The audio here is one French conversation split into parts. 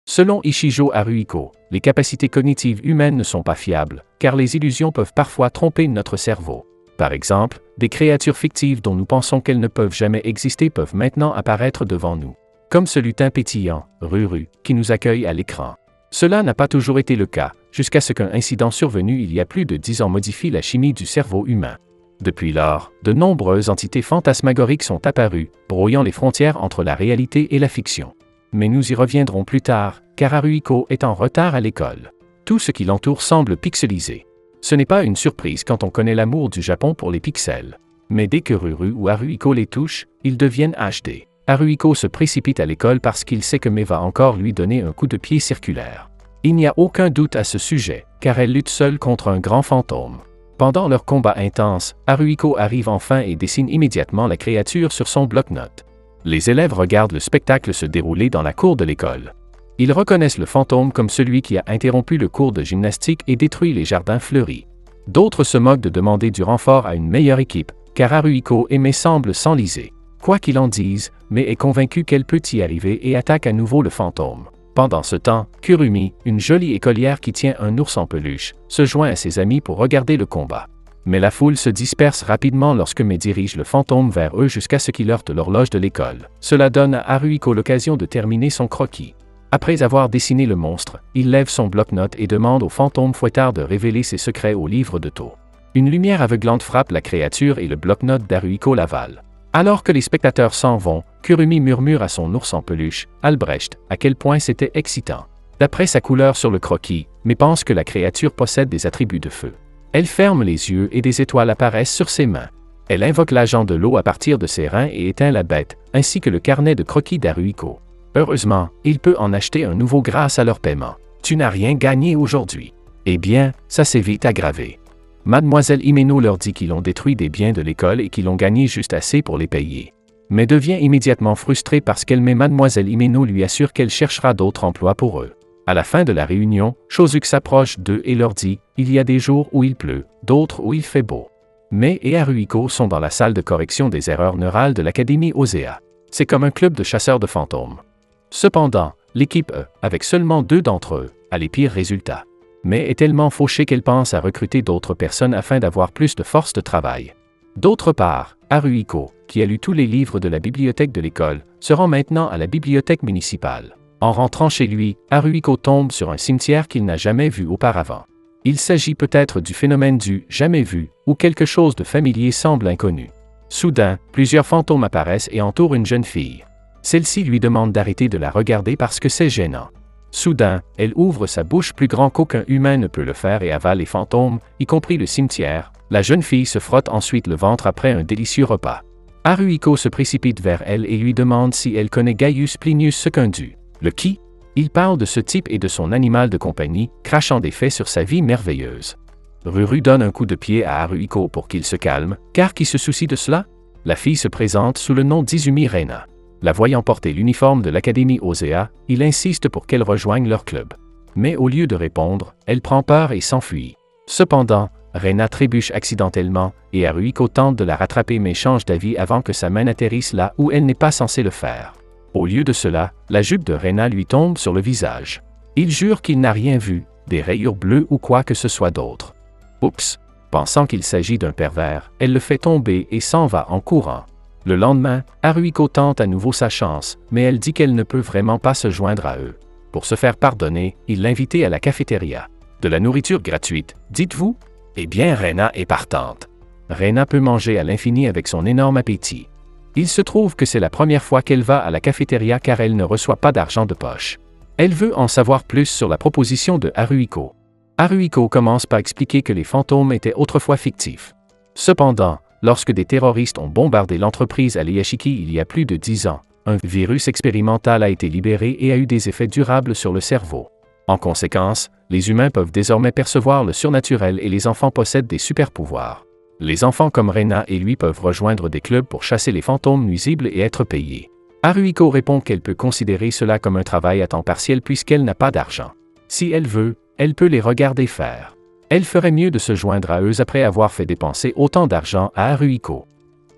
Selon Ishijo Haruhiko, les capacités cognitives humaines ne sont pas fiables, car les illusions peuvent parfois tromper notre cerveau. Par exemple, des créatures fictives dont nous pensons qu'elles ne peuvent jamais exister peuvent maintenant apparaître devant nous. Comme ce lutin pétillant, Ruru, qui nous accueille à l'écran. Cela n'a pas toujours été le cas, jusqu'à ce qu'un incident survenu il y a plus de 10 ans modifie la chimie du cerveau humain. Depuis lors, de nombreuses entités fantasmagoriques sont apparues, brouillant les frontières entre la réalité et la fiction. Mais nous y reviendrons plus tard, car Haruhiko est en retard à l'école. Tout ce qui l'entoure semble pixelisé. Ce n'est pas une surprise quand on connaît l'amour du Japon pour les pixels. Mais dès que Ruru ou Haruhiko les touchent, ils deviennent HD. Haruhiko se précipite à l'école parce qu'il sait que Mai va encore lui donner un coup de pied circulaire. Il n'y a aucun doute à ce sujet, car elle lutte seule contre un grand fantôme. Pendant leur combat intense, Haruhiko arrive enfin et dessine immédiatement la créature sur son bloc-notes. Les élèves regardent le spectacle se dérouler dans la cour de l'école. Ils reconnaissent le fantôme comme celui qui a interrompu le cours de gymnastique et détruit les jardins fleuris. D'autres se moquent de demander du renfort à une meilleure équipe, car Haruhiko et Mai semblent s'enliser. Quoi qu'il en dise, Mai est convaincue qu'elle peut y arriver et attaque à nouveau le fantôme. Pendant ce temps, Kurumi, une jolie écolière qui tient un ours en peluche, se joint à ses amis pour regarder le combat. Mais la foule se disperse rapidement lorsque Mai dirige le fantôme vers eux jusqu'à ce qu'il heurte l'horloge de l'école. Cela donne à Haruhiko l'occasion de terminer son croquis. Après avoir dessiné le monstre, il lève son bloc-notes et demande au fantôme fouettard de révéler ses secrets au livre de Tō. Une lumière aveuglante frappe la créature et le bloc-notes d'Haruhiko l'avale. Alors que les spectateurs s'en vont, Kurumi murmure à son ours en peluche, Albrecht, à quel point c'était excitant. D'après sa couleur sur le croquis, mais pense que la créature possède des attributs de feu. Elle ferme les yeux et des étoiles apparaissent sur ses mains. Elle invoque l'agent de l'eau à partir de ses reins et éteint la bête, ainsi que le carnet de croquis d'Haruhiko. Heureusement, il peut en acheter un nouveau grâce à leur paiement. Tu n'as rien gagné aujourd'hui. Eh bien, ça s'est vite aggravé. Mademoiselle Himeno leur dit qu'ils ont détruit des biens de l'école et qu'ils ont gagné juste assez pour les payer. Mais devient immédiatement frustrée parce qu'elle met Mademoiselle Himeno lui assure qu'elle cherchera d'autres emplois pour eux. À la fin de la réunion, Shosuke s'approche d'eux et leur dit « Il y a des jours où il pleut, d'autres où il fait beau. » Mai et Haruhiko sont dans la salle de correction des erreurs neurales de l'Académie Osea. C'est comme un club de chasseurs de fantômes. Cependant, l'équipe E, avec seulement 2 d'entre eux, a les pires résultats. Mai est tellement fauchée qu'elle pense à recruter d'autres personnes afin d'avoir plus de force de travail. D'autre part, Haruhiko, qui a lu tous les livres de la bibliothèque de l'école, se rend maintenant à la bibliothèque municipale. En rentrant chez lui, Haruhiko tombe sur un cimetière qu'il n'a jamais vu auparavant. Il s'agit peut-être du phénomène du « jamais vu » où quelque chose de familier semble inconnu. Soudain, plusieurs fantômes apparaissent et entourent une jeune fille. Celle-ci lui demande d'arrêter de la regarder parce que c'est gênant. Soudain, elle ouvre sa bouche plus grand qu'aucun humain ne peut le faire et avale les fantômes, y compris le cimetière. La jeune fille se frotte ensuite le ventre après un délicieux repas. Haruhiko se précipite vers elle et lui demande si elle connaît Gaius Plinius Secundus. Le qui? Il parle de ce type et de son animal de compagnie, crachant des faits sur sa vie merveilleuse. Ruru donne un coup de pied à Haruhiko pour qu'il se calme, car qui se soucie de cela? La fille se présente sous le nom d'Izumi Reina. La voyant porter l'uniforme de l'Académie Osea, il insiste pour qu'elle rejoigne leur club. Mais au lieu de répondre, elle prend peur et s'enfuit. Cependant, Reina trébuche accidentellement, et Haruhiko tente de la rattraper mais change d'avis avant que sa main n'atterrisse là où elle n'est pas censée le faire. Au lieu de cela, la jupe de Reina lui tombe sur le visage. Il jure qu'il n'a rien vu, des rayures bleues ou quoi que ce soit d'autre. Oups! Pensant qu'il s'agit d'un pervers, elle le fait tomber et s'en va en courant. Le lendemain, Haruhiko tente à nouveau sa chance, mais elle dit qu'elle ne peut vraiment pas se joindre à eux. Pour se faire pardonner, il l'invitait à la cafétéria. De la nourriture gratuite, dites-vous? Eh bien, Reina est partante. Reina peut manger à l'infini avec son énorme appétit. Il se trouve que c'est la première fois qu'elle va à la cafétéria car elle ne reçoit pas d'argent de poche. Elle veut en savoir plus sur la proposition de Haruhiko. Haruhiko commence par expliquer que les fantômes étaient autrefois fictifs. Cependant, lorsque des terroristes ont bombardé l'entreprise à Leashiki il y a plus de 10 ans, un virus expérimental a été libéré et a eu des effets durables sur le cerveau. En conséquence, les humains peuvent désormais percevoir le surnaturel et les enfants possèdent des super-pouvoirs. Les enfants comme Reina et lui peuvent rejoindre des clubs pour chasser les fantômes nuisibles et être payés. Haruhiko répond qu'elle peut considérer cela comme un travail à temps partiel puisqu'elle n'a pas d'argent. Si elle veut, elle peut les regarder faire. Elle ferait mieux de se joindre à eux après avoir fait dépenser autant d'argent à Haruhiko.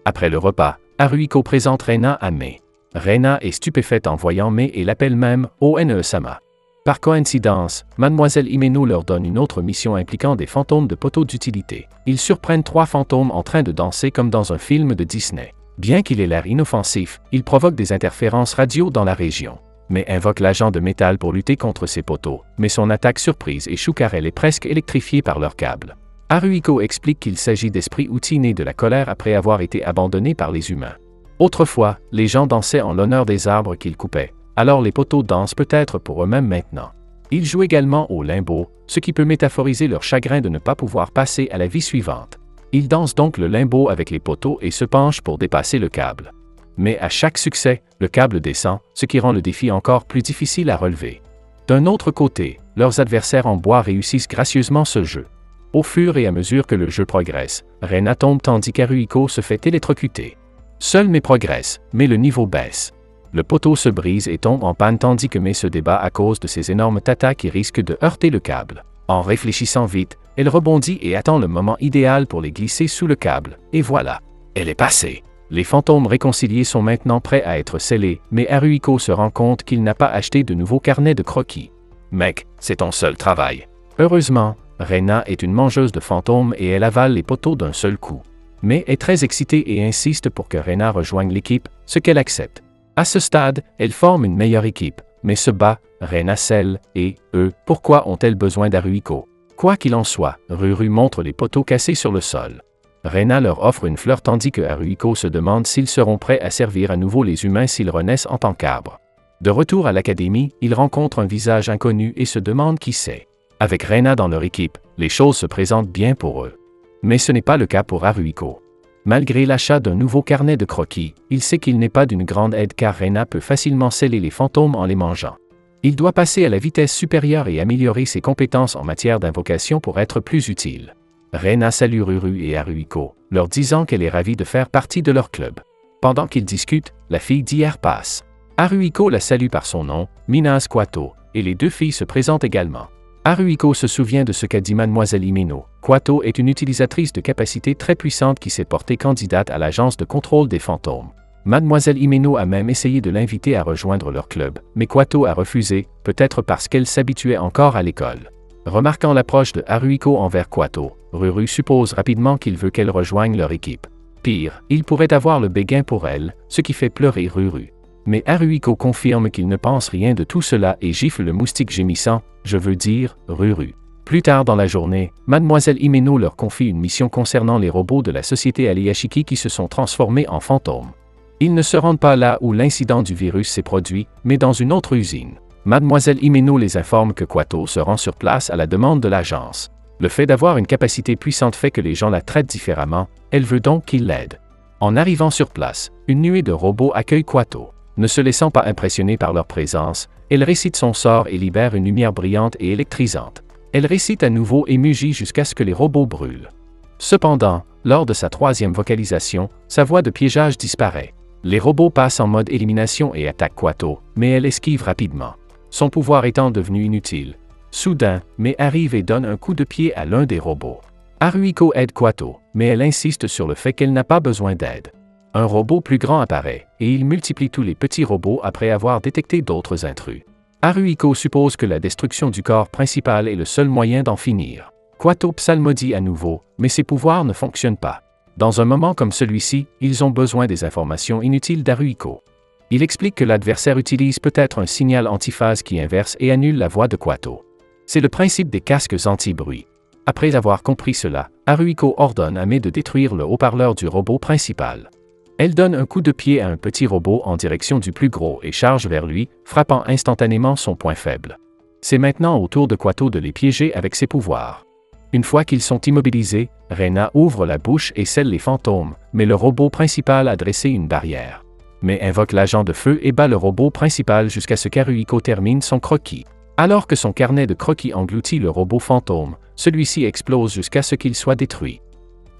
Après le repas, Haruhiko présente Reina à Mai. Reina est stupéfaite en voyant Mai et l'appelle même One-sama. Par coïncidence, Mademoiselle Himeno leur donne une autre mission impliquant des fantômes de poteaux d'utilité. Ils surprennent 3 fantômes en train de danser comme dans un film de Disney. Bien qu'il ait l'air inoffensif, il provoque des interférences radio dans la région. Mais invoque l'agent de métal pour lutter contre ces poteaux, mais son attaque surprise échoue car elle est presque électrifiée par leurs câbles. Haruhiko explique qu'il s'agit d'esprits outils nés de la colère après avoir été abandonnés par les humains. Autrefois, les gens dansaient en l'honneur des arbres qu'ils coupaient. Alors les poteaux dansent peut-être pour eux-mêmes maintenant. Ils jouent également au limbo, ce qui peut métaphoriser leur chagrin de ne pas pouvoir passer à la vie suivante. Ils dansent donc le limbo avec les poteaux et se penchent pour dépasser le câble. Mais à chaque succès, le câble descend, ce qui rend le défi encore plus difficile à relever. D'un autre côté, leurs adversaires en bois réussissent gracieusement ce jeu. Au fur et à mesure que le jeu progresse, Reina tombe tandis qu'Haruhiko se fait électrocuter. Seul Mai progresse, mais le niveau baisse. Le poteau se brise et tombe en panne tandis que Mai se débat à cause de ces énormes tatas qui risquent de heurter le câble. En réfléchissant vite, elle rebondit et attend le moment idéal pour les glisser sous le câble, et voilà, elle est passée. Les fantômes réconciliés sont maintenant prêts à être scellés, mais Haruhiko se rend compte qu'il n'a pas acheté de nouveaux carnets de croquis. Mec, c'est ton seul travail. Heureusement, Reina est une mangeuse de fantômes et elle avale les poteaux d'un seul coup. Mai est très excitée et insiste pour que Reina rejoigne l'équipe, ce qu'elle accepte. À ce stade, elles forment une meilleure équipe, mais se bat, Reina scelle, et, eux, pourquoi ont-elles besoin d'Haruhiko? Quoi qu'il en soit, Ruru montre les poteaux cassés sur le sol. Reina leur offre une fleur tandis que Haruhiko se demande s'ils seront prêts à servir à nouveau les humains s'ils renaissent en tant qu'arbres. De retour à l'académie, ils rencontrent un visage inconnu et se demandent qui c'est. Avec Reina dans leur équipe, les choses se présentent bien pour eux. Mais ce n'est pas le cas pour Haruhiko. Malgré l'achat d'un nouveau carnet de croquis, il sait qu'il n'est pas d'une grande aide car Reina peut facilement sceller les fantômes en les mangeant. Il doit passer à la vitesse supérieure et améliorer ses compétences en matière d'invocation pour être plus utile. Reina salue Ruru et Haruhiko, leur disant qu'elle est ravie de faire partie de leur club. Pendant qu'ils discutent, la fille d'hier passe. Haruhiko la salue par son nom, Minase Kwato, et les 2 filles se présentent également. Haruhiko se souvient de ce qu'a dit Mademoiselle Himeno. Kwato est une utilisatrice de capacité très puissante qui s'est portée candidate à l'agence de contrôle des fantômes. Mademoiselle Himeno a même essayé de l'inviter à rejoindre leur club, mais Kwato a refusé, peut-être parce qu'elle s'habituait encore à l'école. Remarquant l'approche de Haruhiko envers Kwato, Ruru suppose rapidement qu'il veut qu'elle rejoigne leur équipe. Pire, il pourrait avoir le béguin pour elle, ce qui fait pleurer Ruru. Mais Haruhiko confirme qu'il ne pense rien de tout cela et gifle le moustique gémissant, je veux dire, Ruru. Plus tard dans la journée, Mademoiselle Himeno leur confie une mission concernant les robots de la société Aliyashiki qui se sont transformés en fantômes. Ils ne se rendent pas là où l'incident du virus s'est produit, mais dans une autre usine. Mademoiselle Himeno les informe que Kwato se rend sur place à la demande de l'agence. Le fait d'avoir une capacité puissante fait que les gens la traitent différemment, elle veut donc qu'ils l'aident. En arrivant sur place, une nuée de robots accueille Kwato. Ne se laissant pas impressionner par leur présence, elle récite son sort et libère une lumière brillante et électrisante. Elle récite à nouveau et mugit jusqu'à ce que les robots brûlent. Cependant, lors de sa 3e vocalisation, sa voix de piégeage disparaît. Les robots passent en mode élimination et attaquent Kwato, mais elle esquive rapidement. Son pouvoir étant devenu inutile. Soudain, Mai arrive et donne un coup de pied à l'un des robots. Haruhiko aide Kwato, mais elle insiste sur le fait qu'elle n'a pas besoin d'aide. Un robot plus grand apparaît, et il multiplie tous les petits robots après avoir détecté d'autres intrus. Haruhiko suppose que la destruction du corps principal est le seul moyen d'en finir. Kwato psalmodie à nouveau, mais ses pouvoirs ne fonctionnent pas. Dans un moment comme celui-ci, ils ont besoin des informations inutiles d'Haruhiko. Il explique que l'adversaire utilise peut-être un signal antiphase qui inverse et annule la voix de Kwato. C'est le principe des casques anti-bruit. Après avoir compris cela, Haruhiko ordonne à Mai de détruire le haut-parleur du robot principal. Elle donne un coup de pied à un petit robot en direction du plus gros et charge vers lui, frappant instantanément son point faible. C'est maintenant au tour de Kwato de les piéger avec ses pouvoirs. Une fois qu'ils sont immobilisés, Reina ouvre la bouche et scelle les fantômes, mais le robot principal a dressé une barrière. Mai invoque l'agent de feu et bat le robot principal jusqu'à ce qu'Haruhiko termine son croquis. Alors que son carnet de croquis engloutit le robot fantôme, celui-ci explose jusqu'à ce qu'il soit détruit.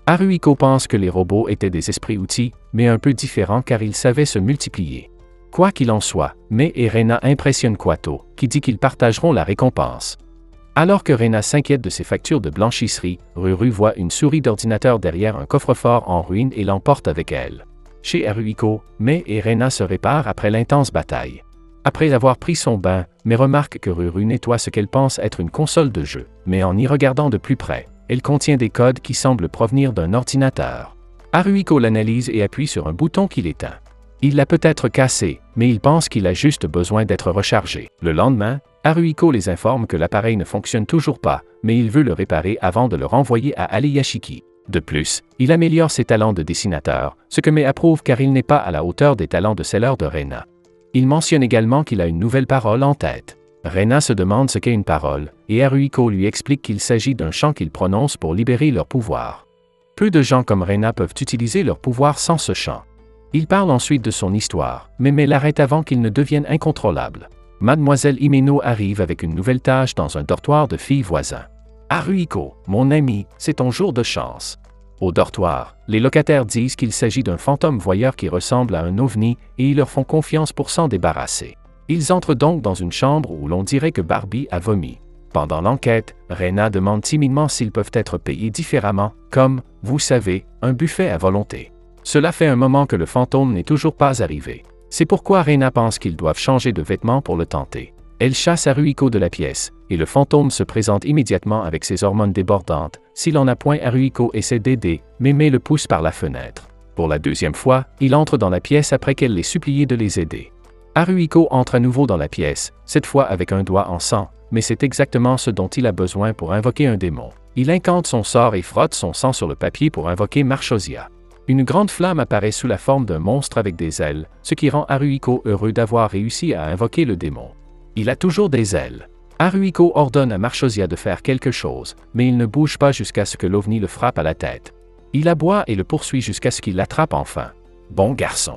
Haruhiko pense que les robots étaient des esprits outils, mais un peu différents car ils savaient se multiplier. Quoi qu'il en soit, Mai et Reina impressionnent Kwato, qui dit qu'ils partageront la récompense. Alors que Reina s'inquiète de ses factures de blanchisserie, Ruru voit une souris d'ordinateur derrière un coffre-fort en ruine et l'emporte avec elle. Chez Haruhiko, Mai et Reina se réparent après l'intense bataille. Après avoir pris son bain, mais remarque que Ruru nettoie ce qu'elle pense être une console de jeu, mais en y regardant de plus près, elle contient des codes qui semblent provenir d'un ordinateur. Haruhiko l'analyse et appuie sur un bouton qu'il éteint. Il l'a peut-être cassé, mais il pense qu'il a juste besoin d'être rechargé. Le lendemain, Haruhiko les informe que l'appareil ne fonctionne toujours pas, mais il veut le réparer avant de le renvoyer à Aleyashiki. De plus, il améliore ses talents de dessinateur, ce que Mei approuve car il n'est pas à la hauteur des talents de seller de Rena. Il mentionne également qu'il a une nouvelle parole en tête. Rena se demande ce qu'est une parole, et Haruhiko lui explique qu'il s'agit d'un chant qu'il prononce pour libérer leur pouvoir. Peu de gens comme Rena peuvent utiliser leur pouvoir sans ce chant. Il parle ensuite de son histoire, mais Mei l'arrête avant qu'il ne devienne incontrôlable. Mademoiselle Himeno arrive avec une nouvelle tâche dans un dortoir de filles voisins. Haruhiko, mon ami, c'est ton jour de chance. Au dortoir, les locataires disent qu'il s'agit d'un fantôme voyeur qui ressemble à un ovni et ils leur font confiance pour s'en débarrasser. Ils entrent donc dans une chambre où l'on dirait que Barbie a vomi. Pendant l'enquête, Rena demande timidement s'ils peuvent être payés différemment, comme, vous savez, un buffet à volonté. Cela fait un moment que le fantôme n'est toujours pas arrivé. C'est pourquoi Rena pense qu'ils doivent changer de vêtements pour le tenter. Elle chasse Haruhiko de la pièce, et le fantôme se présente immédiatement avec ses hormones débordantes. S'il en a point, Haruhiko essaie d'aider, mais Mei le pousse par la fenêtre. Pour la deuxième fois, il entre dans la pièce après qu'elle l'ait supplié de les aider. Haruhiko entre à nouveau dans la pièce, cette fois avec un doigt en sang, mais c'est exactement ce dont il a besoin pour invoquer un démon. Il incante son sort et frotte son sang sur le papier pour invoquer Marchosia. Une grande flamme apparaît sous la forme d'un monstre avec des ailes, ce qui rend Haruhiko heureux d'avoir réussi à invoquer le démon. Il a toujours des ailes. Haruhiko ordonne à Marchosia de faire quelque chose, mais il ne bouge pas jusqu'à ce que l'ovni le frappe à la tête. Il aboie et le poursuit jusqu'à ce qu'il l'attrape enfin. Bon garçon.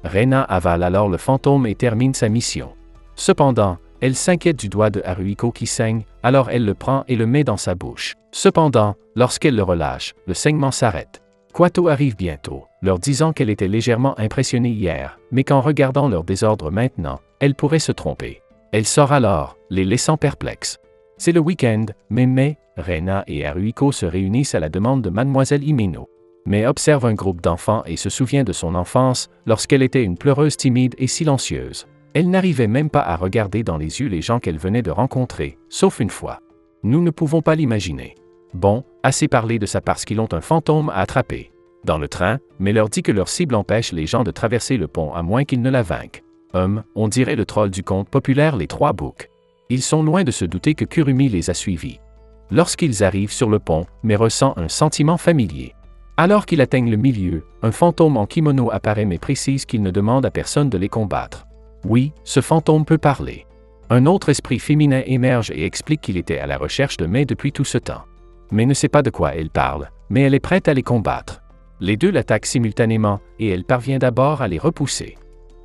Rena avale alors le fantôme et termine sa mission. Cependant, elle s'inquiète du doigt de Haruhiko qui saigne, alors elle le prend et le met dans sa bouche. Cependant, lorsqu'elle le relâche, le saignement s'arrête. Kwato arrive bientôt, leur disant qu'elle était légèrement impressionnée hier, mais qu'en regardant leur désordre maintenant, elle pourrait se tromper. Elle sort alors, les laissant perplexes. C'est le week-end, mais Mei, Rena et Haruhiko se réunissent à la demande de Mademoiselle Himeno. Mei observe un groupe d'enfants et se souvient de son enfance, lorsqu'elle était une pleureuse timide et silencieuse. Elle n'arrivait même pas à regarder dans les yeux les gens qu'elle venait de rencontrer, sauf une fois. Nous ne pouvons pas l'imaginer. Bon, assez parlé de ça parce qu'ils ont un fantôme à attraper. Dans le train, Mei leur dit que leur cible empêche les gens de traverser le pont à moins qu'ils ne la vainquent. On dirait le troll du conte populaire Les Trois Boucs. Ils sont loin de se douter que Kurumi les a suivis. Lorsqu'ils arrivent sur le pont, Mei ressent un sentiment familier. Alors qu'ils atteignent le milieu, un fantôme en kimono apparaît mais précise qu'il ne demande à personne de les combattre. Oui, ce fantôme peut parler. Un autre esprit féminin émerge et explique qu'il était à la recherche de Mei depuis tout ce temps. Mei ne sait pas de quoi elle parle, mais elle est prête à les combattre. Les deux l'attaquent simultanément et elle parvient d'abord à les repousser.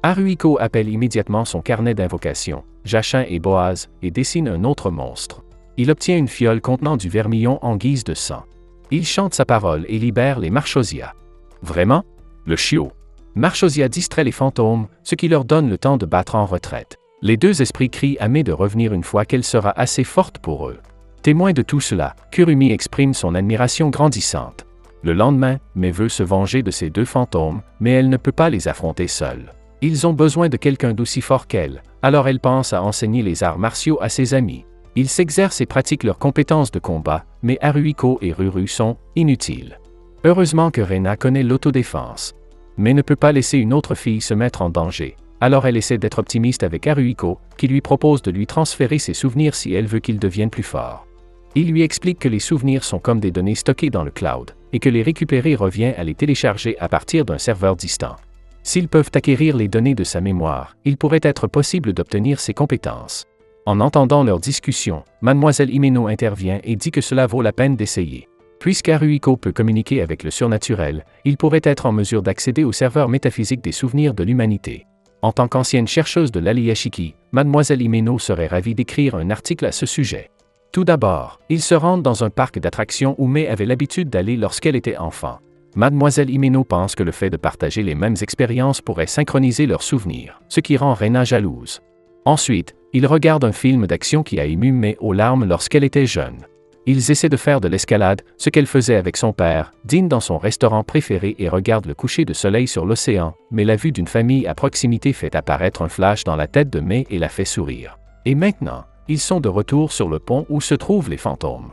Haruhiko appelle immédiatement son carnet d'invocation, Jachin et Boaz, et dessine un autre monstre. Il obtient une fiole contenant du vermillon en guise de sang. Il chante sa parole et libère les Marchosia. Vraiment? Le chiot. Marchosia distrait les fantômes, ce qui leur donne le temps de battre en retraite. Les deux esprits crient à Mei de revenir une fois qu'elle sera assez forte pour eux. Témoin de tout cela, Kurumi exprime son admiration grandissante. Le lendemain, Mei veut se venger de ces deux fantômes, mais elle ne peut pas les affronter seule. Ils ont besoin de quelqu'un d'aussi fort qu'elle, alors elle pense à enseigner les arts martiaux à ses amis. Ils s'exercent et pratiquent leurs compétences de combat, mais Haruhiko et Ruru sont inutiles. Heureusement que Rena connaît l'autodéfense. Mais ne peut pas laisser une autre fille se mettre en danger. Alors elle essaie d'être optimiste avec Haruhiko, qui lui propose de lui transférer ses souvenirs si elle veut qu'il devienne plus fort. Il lui explique que les souvenirs sont comme des données stockées dans le cloud, et que les récupérer revient à les télécharger à partir d'un serveur distant. S'ils peuvent acquérir les données de sa mémoire, il pourrait être possible d'obtenir ses compétences. En entendant leur discussion, Mademoiselle Himeno intervient et dit que cela vaut la peine d'essayer. Puisqu'Haruhiko peut communiquer avec le surnaturel, il pourrait être en mesure d'accéder au serveur métaphysique des souvenirs de l'humanité. En tant qu'ancienne chercheuse de l'Aleyashiki, Mademoiselle Himeno serait ravie d'écrire un article à ce sujet. Tout d'abord, ils se rendent dans un parc d'attractions où Mei avait l'habitude d'aller lorsqu'elle était enfant. Mademoiselle Himeno pense que le fait de partager les mêmes expériences pourrait synchroniser leurs souvenirs, ce qui rend Rena jalouse. Ensuite, ils regardent un film d'action qui a ému Mei aux larmes lorsqu'elle était jeune. Ils essaient de faire de l'escalade, ce qu'elle faisait avec son père, dînent dans son restaurant préféré et regardent le coucher de soleil sur l'océan, mais la vue d'une famille à proximité fait apparaître un flash dans la tête de Mai et la fait sourire. Et maintenant, ils sont de retour sur le pont où se trouvent les fantômes.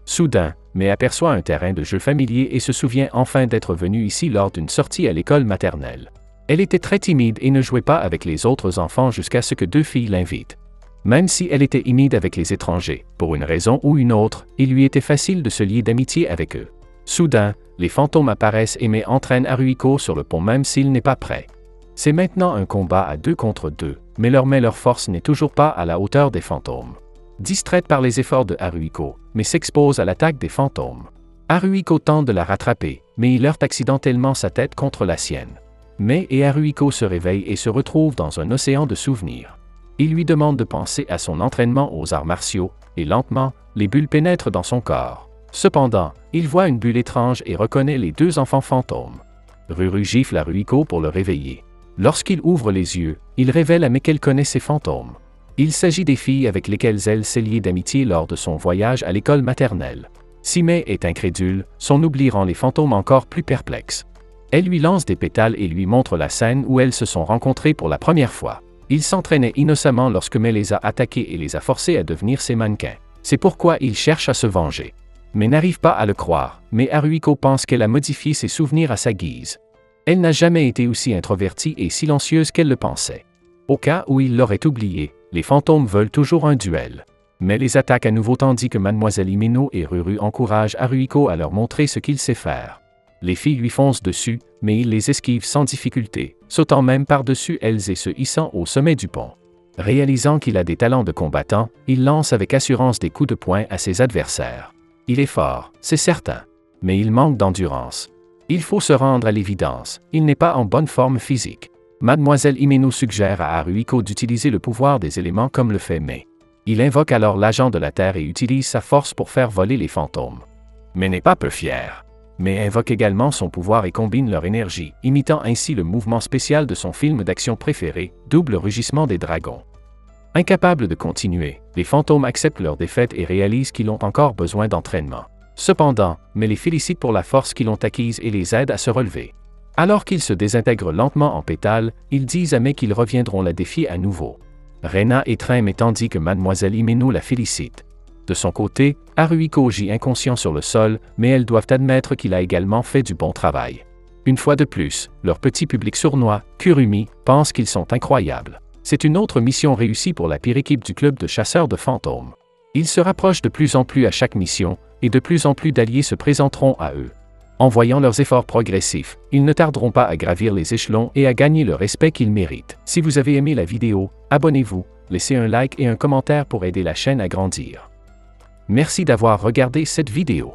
Soudain, Mai aperçoit un terrain de jeu familier et se souvient enfin d'être venue ici lors d'une sortie à l'école maternelle. Elle était très timide et ne jouait pas avec les autres enfants jusqu'à ce que deux filles l'invitent. Même si elle était timide avec les étrangers, pour une raison ou une autre, il lui était facile de se lier d'amitié avec eux. Soudain, les fantômes apparaissent et Mai entraîne Haruhiko sur le pont même s'il n'est pas prêt. C'est maintenant un combat à 2 contre 2, mais leur force n'est toujours pas à la hauteur des fantômes. Distraite par les efforts de Haruhiko, Mai s'expose à l'attaque des fantômes. Haruhiko tente de la rattraper, mais il heurte accidentellement sa tête contre la sienne. Mai et Haruhiko se réveillent et se retrouvent dans un océan de souvenirs. Il lui demande de penser à son entraînement aux arts martiaux, et lentement, les bulles pénètrent dans son corps. Cependant, il voit une bulle étrange et reconnaît les 2 enfants fantômes. Ruru gifle Haruhiko pour le réveiller. Lorsqu'il ouvre les yeux, il révèle à Mai qu'elle connaît ces fantômes. Il s'agit des filles avec lesquelles elle s'est liée d'amitié lors de son voyage à l'école maternelle. Si Mai est incrédule, son oubli rend les fantômes encore plus perplexes. Elle lui lance des pétales et lui montre la scène où elles se sont rencontrées pour la première fois. Il s'entraînait innocemment lorsque Mai les a attaqués et les a forcés à devenir ses mannequins. C'est pourquoi il cherche à se venger. Mais n'arrive pas à le croire, mais Haruhiko pense qu'elle a modifié ses souvenirs à sa guise. Elle n'a jamais été aussi introvertie et silencieuse qu'elle le pensait. Au cas où il l'aurait oublié, les fantômes veulent toujours un duel. Mais les attaquent à nouveau tandis que Mademoiselle Himeno et Ruru encouragent Haruhiko à leur montrer ce qu'il sait faire. Les filles lui foncent dessus, mais il les esquive sans difficulté, sautant même par-dessus elles et se hissant au sommet du pont. Réalisant qu'il a des talents de combattant, il lance avec assurance des coups de poing à ses adversaires. Il est fort, c'est certain, mais il manque d'endurance. Il faut se rendre à l'évidence, il n'est pas en bonne forme physique. Mademoiselle Himeno suggère à Haruhiko d'utiliser le pouvoir des éléments comme le fait Mai. Il invoque alors l'agent de la Terre et utilise sa force pour faire voler les fantômes. Mais n'est pas peu fier. Mais invoque également son pouvoir et combine leur énergie, imitant ainsi le mouvement spécial de son film d'action préféré, Double rugissement des dragons. Incapables de continuer, les fantômes acceptent leur défaite et réalisent qu'ils ont encore besoin d'entraînement. Cependant, Mai les félicite pour la force qu'ils ont acquise et les aide à se relever. Alors qu'ils se désintègrent lentement en pétales, ils disent à Mai qu'ils reviendront la défier à nouveau. Rena étreint Mai tandis que Mademoiselle Himeno la félicite. De son côté, Haruhiko gît inconscient sur le sol, mais elles doivent admettre qu'il a également fait du bon travail. Une fois de plus, leur petit public sournois, Kurumi, pense qu'ils sont incroyables. C'est une autre mission réussie pour la pire équipe du club de chasseurs de fantômes. Ils se rapprochent de plus en plus à chaque mission, et de plus en plus d'alliés se présenteront à eux. En voyant leurs efforts progressifs, ils ne tarderont pas à gravir les échelons et à gagner le respect qu'ils méritent. Si vous avez aimé la vidéo, abonnez-vous, laissez un like et un commentaire pour aider la chaîne à grandir. Merci d'avoir regardé cette vidéo.